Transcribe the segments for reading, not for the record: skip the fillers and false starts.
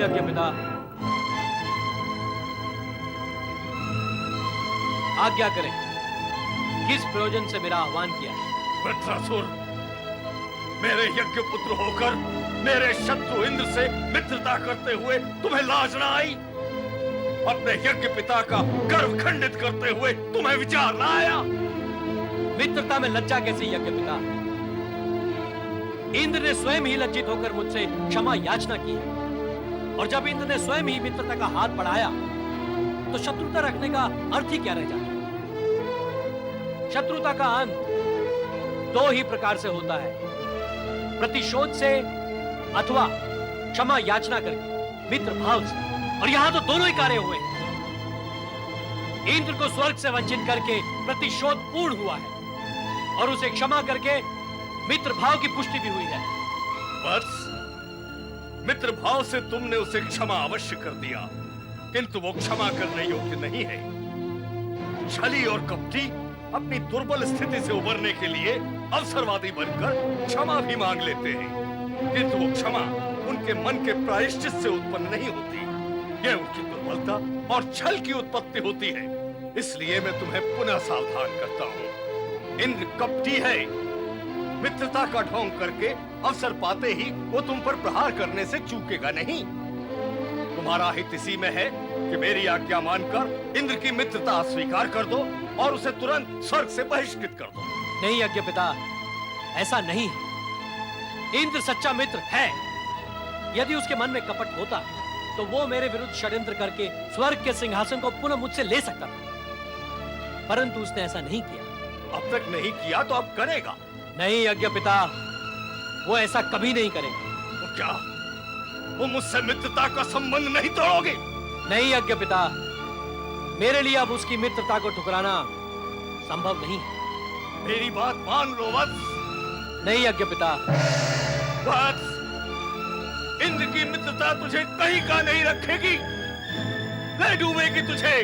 प्रणाम यज्ञ पिता। आज्ञा करें, किस प्रयोजन से मेरा आह्वान किया है? वृत्रासुर, मेरे यज्ञ पुत्र होकर मेरे शत्रु इंद्र से मित्रता करते हुए तुम्हें लाज न आई? अपने यज्ञ पिता का गर्व खंडित करते हुए तुम्हें विचार न आया? मित्रता में लज्जा कैसी यज्ञ पिता? इंद्र ने स्वयं ही लज्जित होकर मुझसे क्षमा याचना की है, और जब इंद्र ने स्वयं ही मित्रता का हाथ बढ़ाया तो शत्रुता रखने का अर्थ ही क्या रह जाता? शत्रुता का अंत दो ही प्रकार से होता है, प्रतिशोध से अथवा क्षमा याचना करके, मित्र भाव से। और यहां तो दोनों ही कार्य हुए। इंद्र को स्वर्ग से वंचित करके प्रतिशोध पूर्ण हुआ है, और उसे क्षमा करके मित्र भाव की पुष्टि भी हुई है। बस मित्र भाव से तुमने उसे क्षमा अवश्य कर दिया, किंतु वो क्षमा करने योग्य नहीं है। छली और कपटी अपनी दुर्बल स्थिति से उबरने के लिए अवसरवादी बनकर क्षमा भी मांग लेते हैं, किंतु वो क्षमा उनके मन के प्रायश्चित से उत्पन्न नहीं होती। यह उनकी दुर्बलता और छल की उत्पत्ति होती है। इसलिए मैं तुम्हें पुनः सावधान करता हूँ। इंद्र कपटी है, मित्रता का ढोंग करके अवसर पाते ही वो तुम पर प्रहार करने से चूकेगा नहीं। तुम्हारा हित इसी में है कि मेरी आज्ञा मानकर इंद्र की मित्रता अस्वीकार कर दो और उसे तुरंत स्वर्ग से बहिष्कृत कर दो। नहीं यज्ञ पिता, ऐसा नहीं है। इंद्र सच्चा मित्र है। यदि उसके मन में कपट होता तो वो मेरे विरुद्ध षड्यंत्र करके स्वर्ग के सिंहासन को पुनः मुझसे ले सकता था, परंतु उसने ऐसा नहीं किया। अब तक नहीं किया तो अब करेगा? नहीं यज्ञ पिता, वो ऐसा कभी नहीं करेगा। तो क्या वो मुझसे मित्रता का संबंध नहीं तोड़ोगे? नहीं यज्ञ पिता, मेरे लिए अब उसकी मित्रता को ठुकराना संभव नहीं है। मेरी बात मान लो वत्स। नहीं यज्ञ पिता। वत्स, इंद्र की मित्रता तुझे कहीं का नहीं रखेगी, ले डूबेगी तुझे।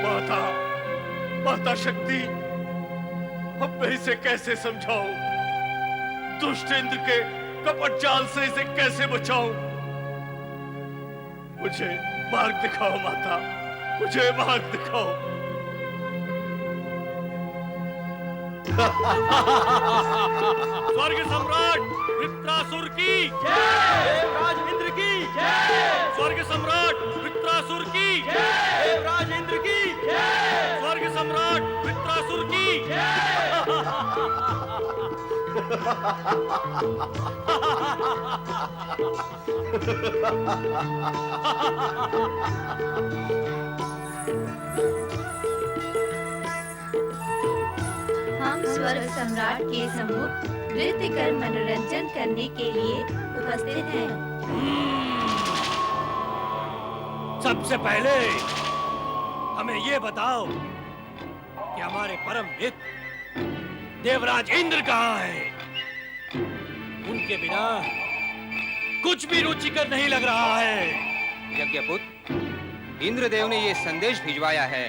माता, माता शक्ति, अब मैं इसे कैसे समझाऊं? दुष्ट इंद्र के कपट जाल से इसे कैसे बचाऊं? मुझे मार्ग दिखाओ माता, मुझे मार्ग दिखाओ। स्वर्ग सम्राट वृत्रासुर की जय, देवराज इंद्र की जय। स्वर्ग सम्राट वृत्रासुर की जय, देवराज इंद्र की जय। स्वर्ग सम्राट वृत्रासुर की हम स्वर्ग सम्राट के सम्मुख नृत्य कर मनोरंजन करने के लिए उपस्थित हैं। सबसे पहले हमें ये बताओ कि हमारे परम मित्र देवराज इंद्र कहाँ है? उनके बिना कुछ भी रुचिकर नहीं लग रहा है। यज्ञपुत्र, इंद्रदेव ने ये संदेश भिजवाया है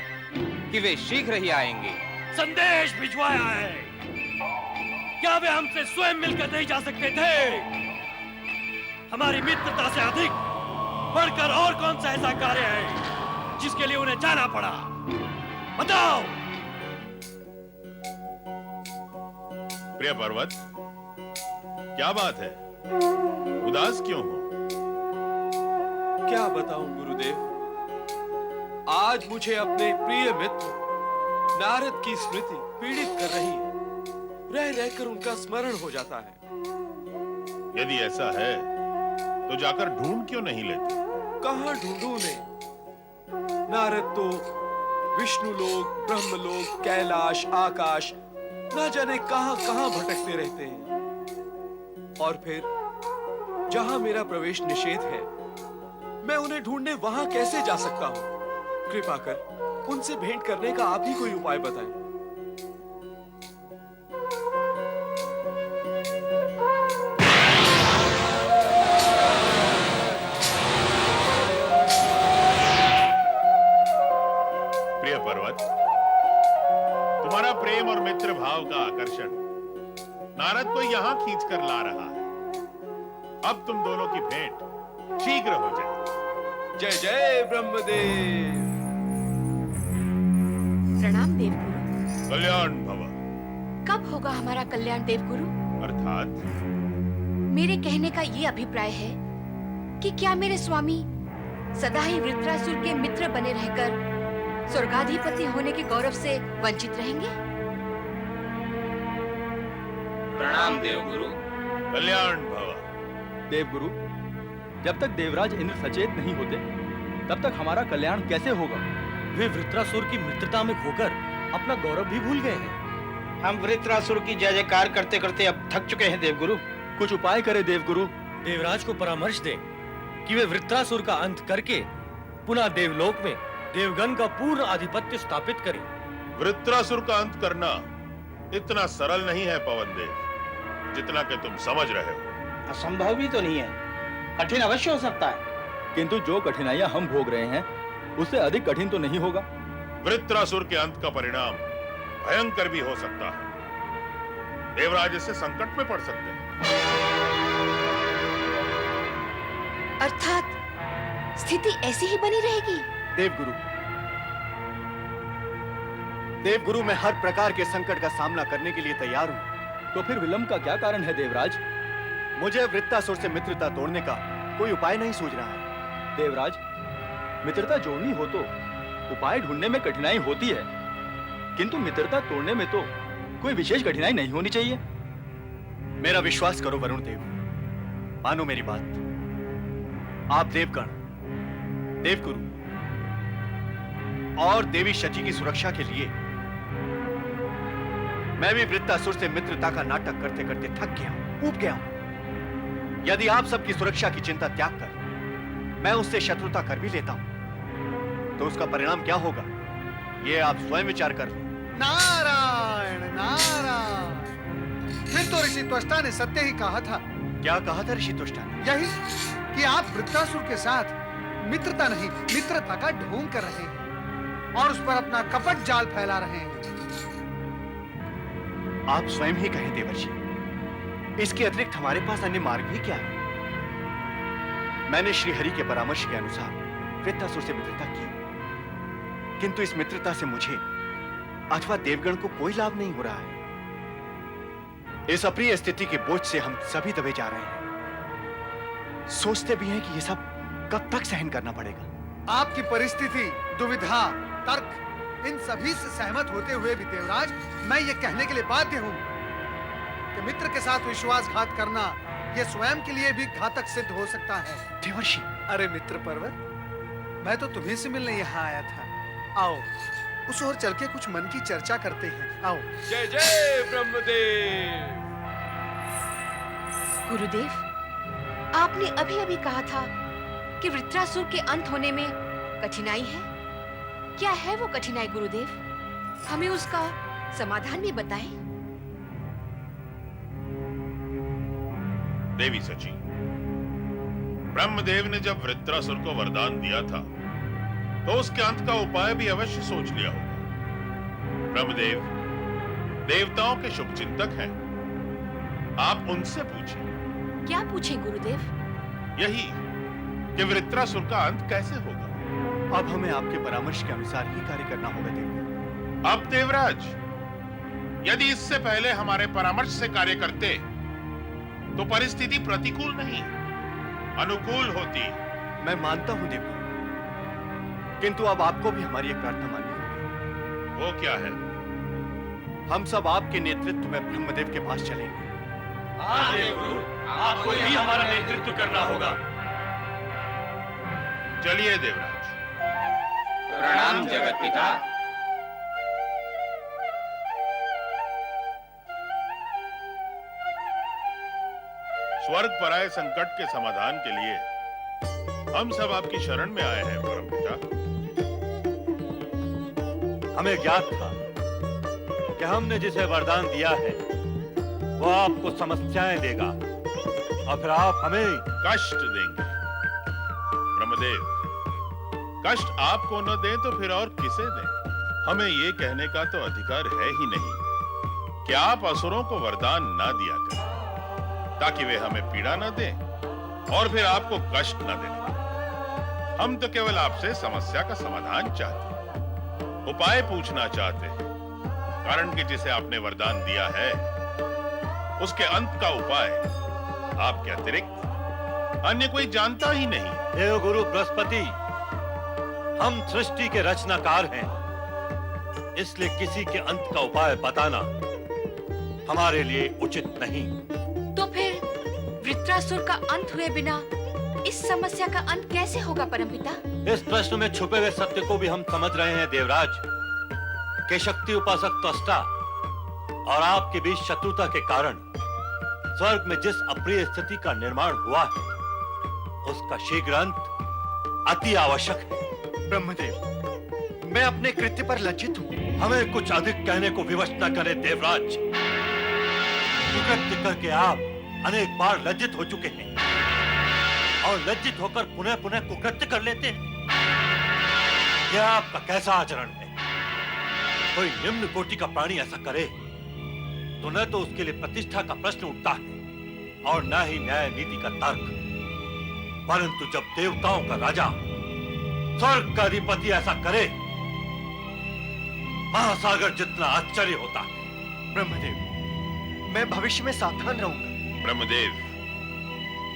कि वे शीघ्र ही आएंगे। संदेश भिजवाया है? क्या वे हमसे स्वयं मिलकर नहीं जा सकते थे? हमारी मित्रता से अधिक बढ़कर और कौन सा ऐसा कार्य है जिसके लिए उन्हें जाना पड़ा? बताओ। प्रिय पर्वत, क्या बात है? उदास क्यों हो? क्या बताऊं गुरुदेव, आज मुझे अपने प्रिय मित्र नारद की स्मृति पीड़ित कर रही है। रह रहकर उनका स्मरण हो जाता है। यदि ऐसा है तो जाकर ढूंढ क्यों नहीं लेते? कहां ढूंढूं उन्हें? नारद तो विष्णुलोक, ब्रह्मलोक, कैलाश, आकाश, न जाने कहां कहां भटकते रहते हैं। और फिर जहां मेरा प्रवेश निषेध है, मैं उन्हें ढूंढने वहां कैसे जा सकता हूं? कृपा कर उनसे भेंट करने का आप ही कोई उपाय बताएं। प्रिय पर्वत, तुम्हारा प्रेम और मित्र भाव का आकर्षण नारद को यहां खींचकर ला रहा है। अब तुम दोनों की भेंट शीघ्र हो जाए। जय जय ब्रह्मदेव। प्रणाम देवगुरु। कल्याण भव। कब होगा हमारा कल्याण देवगुरु? अर्थात मेरे कहने का ये अभिप्राय है कि क्या मेरे स्वामी सदा ही वृत्रासुर के मित्र बने रहकर स्वर्गाधिपति होने के गौरव से वंचित रहेंगे? प्रणाम देवगुरु। कल्याण भव। देवगुरु, जब तक देवराज इंद्र सचेत नहीं होते तब तक हमारा कल्याण कैसे होगा? वे वृत्रासुर की मित्रता में खोकर अपना गौरव भी भूल गए हैं। हम वृत्रासुर की जय जयकार करते करते अब थक चुके हैं देवगुरु। कुछ उपाय करे देवगुरु। देवराज को परामर्श दें कि वे वृत्रासुर का अंत करके पुनः देवलोक में देवगण का पूर्ण आधिपत्य स्थापित करें। वृत्रासुर का अंत करना इतना सरल नहीं है पवन देव, जितना कि तुम समझ रहे हो। असंभव भी तो नहीं है, कठिन अवश्य हो सकता है। किंतु जो कठिनाइयां हम भोग रहे हैं उससे अधिक कठिन तो नहीं होगा। वृत्रासुर के अंत का परिणाम भयंकर भी हो सकता है। देवराज इससे संकट में पड़ सकते हैं। अर्थात स्थिति ऐसी ही बनी रहेगी? देवगुरु, देवगुरु, मैं हर प्रकार के संकट का सामना करने के लिए तैयार हूं। तो फिर विलंब का क्या कारण है देवराज? मुझे वृत्तासुर से मित्रता तोड़ने का कोई उपाय नहीं सूझ रहा है। देवराज, मित्रता जोड़नी हो तो उपाय ढूंढने में कठिनाई होती है, किंतु मित्रता तोड़ने में तो कोई विशेष कठिनाई नहीं होनी चाहिए। मेरा विश्वास करो वरुण देव, मानो मेरी बात। आप देवगण, देवगुरु और देवी शची की सुरक्षा के लिए मैं भी वृत्तासुर से मित्रता का नाटक करते करते थक गया हूं, ऊब गया हूं। यदि आप सबकी सुरक्षा की चिंता त्याग कर मैं उससे शत्रुता कर भी लेता हूं तो उसका परिणाम क्या होगा ये आप स्वयं विचार कर लो। नारायण नारायण, फिर तो ऋषि त्वष्टा ने सत्य ही कहा था। क्या कहा था ऋषि त्वष्टा ने? यही कि आप वृत्तासुर के साथ मित्रता नहीं मित्रता का ढोंग कर रहे हैं और उस पर अपना कपट जाल फैला रहे हैं। आप स्वयं ही कहें देवर्षि, इसके अतिरिक्त हमारे पास अन्य मार्ग भी क्या है? मैंने श्रीहरि के परामर्श के अनुसार वृत्तासुर से मित्रता की, किंतु इस मित्रता से मुझे अथवा देवगण को कोई लाभ नहीं हो रहा है। इस अप्रिय स्थिति के बोझ से हम सभी दबे जा रहे हैं। सोचते भी हैं कि ये सब कब तक सहन करना पड़ेगा। आपकी परिस्थिति, दुविधा, तर्क, इन सभी से सहमत होते हुए भी देवराज, मैं ये कहने के लिए बाध्य हूं कि मित्र के साथ विश्वासघात करना यह स्वयं के लिए भी घातक सिद्ध हो सकता है। देवर्षि, अरे मित्र पर्वत, मैं तो तुम्हीं से मिलने यहाँ आया था। आओ उस ओर चल के कुछ मन की चर्चा करते हैं। आओ। जय जय ब्रह्मदेव। गुरुदेव, आपने अभी अभी कहा था कि वृत्रासुर के अंत होने में कठिनाई है। क्या है वो कठिनाई गुरुदेव? हमें उसका समाधान भी बताएं। देवी सची, ब्रह्मदेव ने जब वृत्रासुर को वरदान दिया था तो उसके अंत का उपाय भी अवश्य सोच लिया होगा। ब्रह्मदेव देवताओं के शुभ चिंतक हैं, आप उनसे पूछें। क्या पूछें गुरुदेव? यही कि वृत्रासुर का अंत कैसे होगा। अब हमें आपके परामर्श के अनुसार ही कार्य करना होगा देवगुरु। अब देवराज, यदि इससे पहले हमारे परामर्श से कार्य करते तो परिस्थिति प्रतिकूल नहीं अनुकूल होती। मैं मानता हूं देवगुरु, किंतु अब आपको भी हमारी एक प्रार्थना माननी होगी। वो क्या है? हम सब आपके नेतृत्व में ब्रह्मदेव के पास चलेंगे। हाँ देवगुरु, आपको ही हमारा नेतृत्व करना होगा। चलिए देवराज। प्रणाम जगत पिता। स्वर्ग पर आए संकट के समाधान के लिए हम सब आपकी शरण में आए हैं परमपिता। हमें ज्ञात था कि हमने जिसे वरदान दिया है वो आपको समस्याएं देगा और फिर आप हमें कष्ट देंगे। ब्रह्मदेव, कष्ट आपको न दें तो फिर और किसे दें? हमें ये कहने का तो अधिकार है ही नहीं कि आप असुरों को वरदान ना दिया करें ताकि वे हमें पीड़ा न दें और फिर आपको कष्ट न देना। हम तो केवल आपसे समस्या का समाधान चाहते हैं, उपाय पूछना चाहते हैं, कारण कि जिसे आपने वरदान दिया है उसके अंत का उपाय आपके अतिरिक्त अन्य कोई जानता ही नहीं। देवगुरु बृहस्पति, हम सृष्टि के रचनाकार हैं, इसलिए किसी के अंत का उपाय बताना हमारे लिए उचित नहीं। तो फिर वृत्रासुर का अंत हुए बिना इस समस्या का अंत कैसे होगा परमपिता? इस प्रश्न में छुपे हुए सत्य को भी हम समझ रहे हैं देवराज। के शक्ति उपासक त्वष्टा और आपके बीच शत्रुता के कारण स्वर्ग में जिस अप्रिय स्थिति का निर्माण हुआ है उसका शीघ्र अंत अति आवश्यक है। ब्रह्मदेव, मैं अपने कृत्य पर लज्जित हूँ। हमें कुछ अधिक कहने को विवश न करें देवराज। कुकृत्य करके आप अनेक बार लज्जित हो चुके हैं और लज्जित होकर पुनः पुनः कुकृत्य कर लेते हैं। यह आपका कैसा आचरण है? कोई निम्न कोटि का प्राणी ऐसा करे तो न तो उसके लिए प्रतिष्ठा का प्रश्न उठता है और न ही न्याय नीति का तर्क, परंतु जब देवताओं का राजा स्वर्ग का अधिपति ऐसा करे, महासागर जितना आश्चर्य होता है। ब्रह्मदेव, मैं भविष्य में सावधान रहूंगा। ब्रह्मदेव,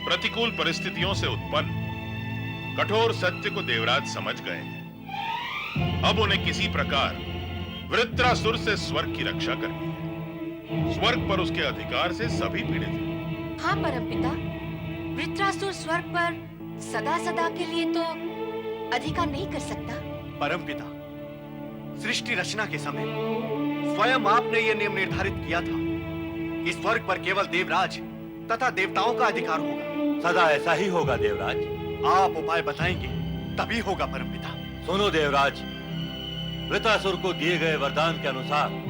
प्रतिकूल परिस्थितियों से उत्पन्न कठोर सत्य को देवराज समझ गए हैं। अब उन्हें किसी प्रकार वृत्रासुर से स्वर्ग की रक्षा करनी है। स्वर्ग पर उसके अधिकार से सभी पीड़ित हैं। हाँ परमपिता, वृत्रासुर स्वर्ग पर सदा सदा के लिए तो अधिकार नहीं कर सकता। परमपिता, सृष्टि रचना के समय स्वयं आपने यह नियम निर्धारित किया था कि स्वर्ग पर केवल देवराज तथा देवताओं का अधिकार होगा। सदा ऐसा ही होगा देवराज। आप उपाय बताएंगे तभी होगा परमपिता। सुनो देवराज, वृत्रासुर को दिए गए वरदान के अनुसार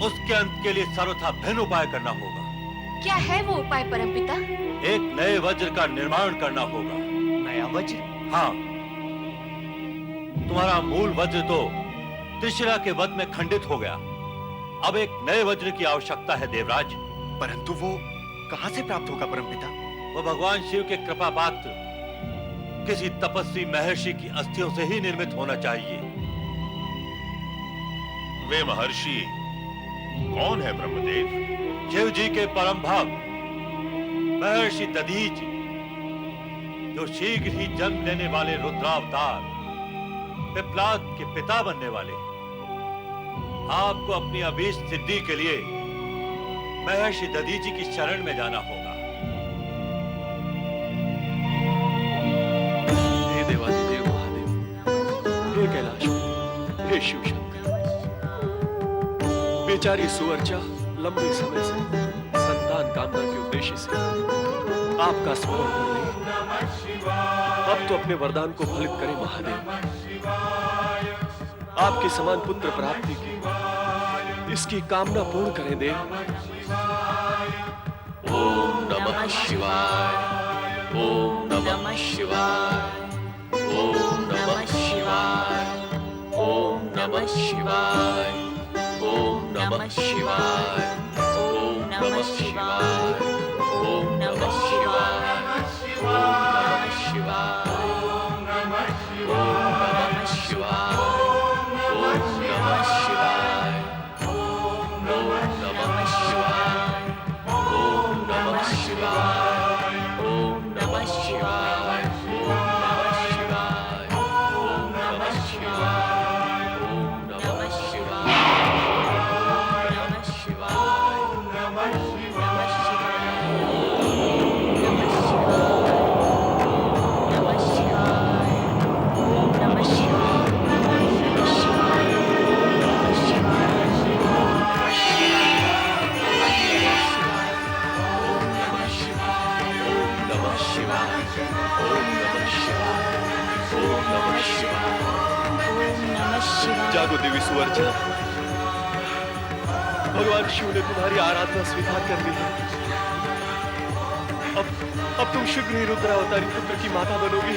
उसके अंत के लिए सर्वथा भिन्न उपाय करना होगा। क्या है वो उपाय परमपिता? एक नए वज्र का निर्माण करना होगा। नया वज्र? हाँ, तुम्हारा मूल वज्र तो त्रिशिरा के वध में खंडित हो गया। अब एक नए वज्र की आवश्यकता है देवराज। परंतु वो कहां से प्राप्त होगा परमपिता? वो भगवान शिव के कृपा पात्र किसी तपस्वी महर्षि की अस्थियों से ही निर्मित होना चाहिए। वे महर्षि कौन है ब्रह्मदेव? शिव जी के परम भक्त महर्षि दधीच, जो शीघ्र ही जन्म लेने वाले रुद्रावतार पिप्लाद के पिता बनने वाले। आपको अपनी अभीष्ट सिद्धि के लिए महर्षि दधीची की शरण में जाना होगा। हे देवाधिदेव महादेव, हे कैलाश, हे शिव शंकर, बेचारी सुवर्चा लंबे समय से संतान कामना के उद्देश्य से आपका स्मरण कर रही। अब तो अपने वरदान को फलित करें महादेव। आपके समान पुत्र प्राप्ति की इसकी कामना पूर्ण करें देव। ओम नमः शिवाय, ओम नमः शिवाय, ओम नमः शिवाय, ओम नमः शिवाय, ओम नमः शिवाय, ओम नमः शिवाय, ओम नमः शिवाय, ओम नमः शिवाय, ओम नमः शिवाय, ओम नमः शिवाय, ओम नमः शिवाय, ओम नमः शिवाय, ओम नमः शिवाय, ओम नमः शिवाय, ओम नमः शिवाय, जागो देवी सुवर्चा, भगवान शिव ने तुम्हारी आराधना स्वीकार कर ली है। अब तुम शीघ्र ही रुद्रावतारी पुत्र की माता बनोगी।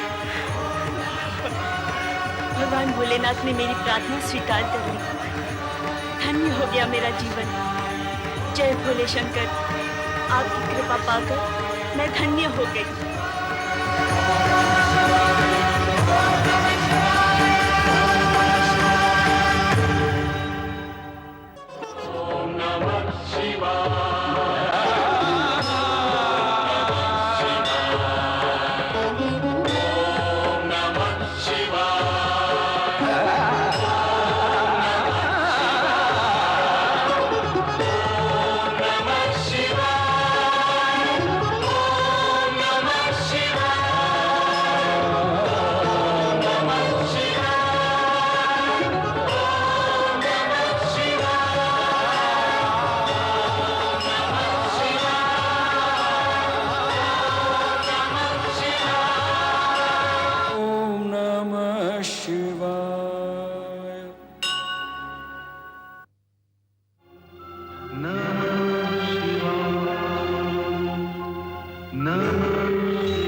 भगवान भोलेनाथ ने मेरी प्रार्थना स्वीकार कर ली। धन्य हो गया मेरा जीवन। जय भोले शंकर, आपकी कृपा पाकर मैं धन्य हो गई। नमः